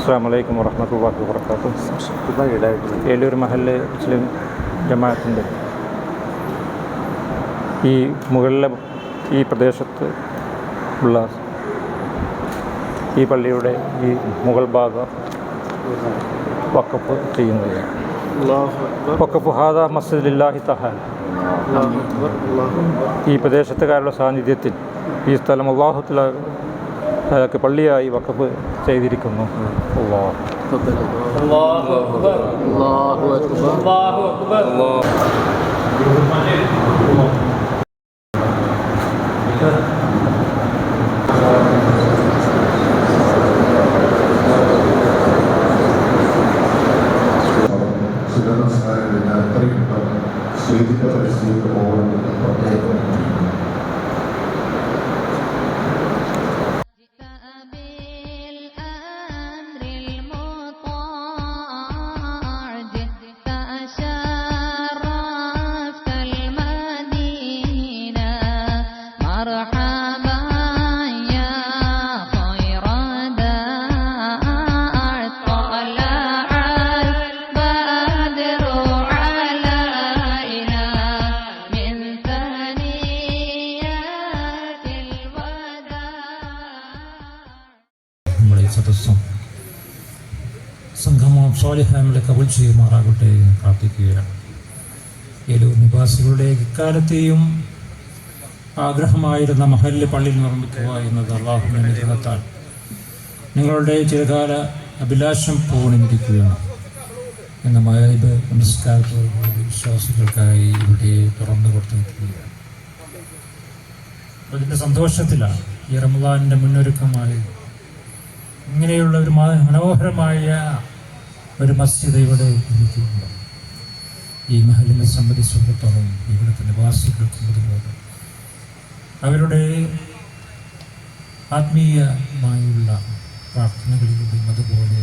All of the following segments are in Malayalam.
അസ്സലാമു അലൈക്കും വറഹ്മത്തുള്ളാഹി വബറകാതുഹു. ഏലൂർ മഹല്ല് മുസ്ലിം ജമാഅത്തിൻ്റെ ഈ മുകളിലെ ഈ പ്രദേശത്ത് ഉള്ള ഈ പള്ളിയുടെ ഈ മുകൾ ഭാഗം വഖഫ് ചെയ്യുന്നതാണ്. വഖഫ് ഹാദാ മസ്ജിദുലില്ലാഹി തആല. ഈ പ്രദേശത്തുകാരുടെ സാന്നിധ്യത്തിൽ ഈ സ്ഥലം അല്ലാഹു തആലക്ക് പള്ളിയായി വഖഫ് ചെയ്തിരിക്കുന്നു. സദസ്സും സംഗമവും സ്വാലിഹാമിലെ കബൂൽ ചെയ്യുമാറാകട്ടെ എന്ന് പ്രാർത്ഥിക്കുകയാണ്. ഏലൂർ നിവാസികളുടെ ഇക്കാലത്തെയും ആഗ്രഹമായിരുന്ന മഹല്ല് പള്ളിയിൽ നിർമ്മിക്കുക എന്നത് അള്ളാഹുവിൻ്റെ അനുഗ്രഹത്താൽ നിങ്ങളുടെ ചിരകാല അഭിലാഷം പൂർണ്ണിരിക്കുകയാണ് എന്ന മഹബ് നമസ്കാരത്തോടുകൂടി വിശ്വാസികൾക്കായി ഇവിടെ തുറന്നു കൊടുത്തിരിക്കുകയാണ്. അതിൻ്റെ സന്തോഷത്തിലാണ് ഈ റമദാനിൻ്റെ മുന്നൊരുക്കമായി ഇങ്ങനെയുള്ള ഒരു മനോഹരമായ ഒരു മസ്ജിദ് ഇവിടെ ഇരിക്കുന്നു. ഈ മഹലിനെ സംബന്ധിച്ചിടത്തോളം ഇവിടുത്തെ നിവാസികൾക്കും അതുപോലെ അവരുടെ ആത്മീയമായുള്ള പ്രാർത്ഥനകളിലൂടെയും അതുപോലെ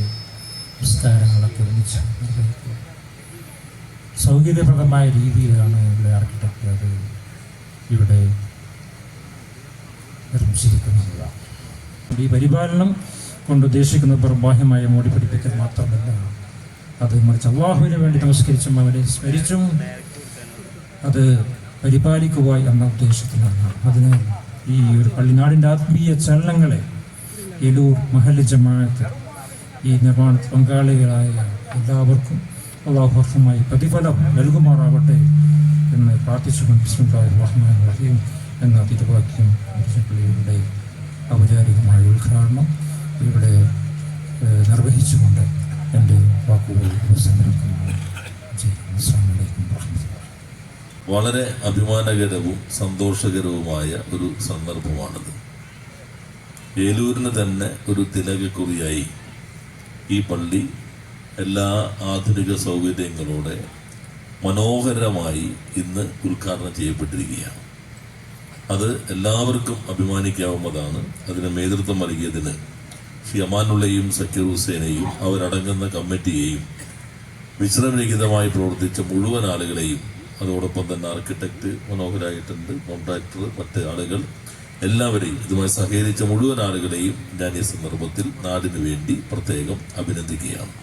നമസ്കാരങ്ങളൊക്കെ ഒന്നിച്ച് നിർവഹിക്കുക. സൗകര്യപ്രദമായ രീതിയിലാണ് ഇവിടെ ആർക്കിടെക്ട് അത് ഇവിടെ നിർമ്മിച്ചിരിക്കുന്നത്. ഈ പരിപാലനം കൊണ്ട് ഉദ്ദേശിക്കുന്നത് ബാഹ്യമായ മോടി പിടിപ്പിക്കൽ മാത്രമല്ല, അത് മറിച്ച് അള്ളാഹുവിന് വേണ്ടി നമസ്കരിച്ചും അവരെ സ്മരിച്ചും അത് പരിപാലിക്കുക എന്ന ഉദ്ദേശത്തിലാണ്. അതിന് ഈ ഒരു പള്ളിനാടിൻ്റെ ആത്മീയ ചലനങ്ങളെ ഏലൂർ മഹല്ല് ജമാഅത്ത് ഈ നിർമ്മാണത്തിൽ പങ്കാളികളായ എല്ലാവർക്കും അള്ളാഹുമായി പ്രതിഫലം നൽകുമാറാവട്ടെ എന്ന് പ്രാർത്ഥിച്ചുകൊണ്ട് ബിസ്മില്ലാഹിർ റഹ്മാനിർ റഹീം എന്ന തിരുവാക്യം പള്ളിയുടെ ഔപചാരികമായ ഉദ്ഘാടനം ഇവിടെ നിർവഹിച്ചുകൊണ്ട് എൻ്റെ വാക്കുകൾ ഉപസംഹരിക്കുന്നു. വളരെ അഭിമാനകരവും സന്തോഷകരവുമായ ഒരു സന്ദർഭമാണിത്. ഏലൂരിന് തന്നെ ഒരു തിലകക്കുറിയായി ഈ പള്ളി എല്ലാ ആധുനിക സൗകര്യങ്ങളോടെ മനോഹരമായി ഇന്ന് ഉദ്ഘാടനം ചെയ്യപ്പെട്ടിരിക്കുകയാണ്. അത് എല്ലാവർക്കും അഭിമാനിക്കാവുന്നതാണ്. അതിന് നേതൃത്വം നൽകിയതിന് ശ്രീ അമാനുള്ളയും സക്കീർ ഹുസൈനെയും അവരടങ്ങുന്ന കമ്മിറ്റിയെയും വിശ്രമരഹിതമായി പ്രവർത്തിച്ച മുഴുവൻ ആളുകളെയും, അതോടൊപ്പം തന്നെ ആർക്കിടെക്ട് മനോഹരായിട്ടുണ്ട്, കോൺട്രാക്ടർ, മറ്റ് ആളുകൾ എല്ലാവരെയും ഇതുമായി സഹകരിച്ച മുഴുവൻ ആളുകളെയും ഞാൻ ഈ സന്ദർഭത്തിൽ നാടിനു വേണ്ടി പ്രത്യേകം അഭിനന്ദിക്കുകയാണ്.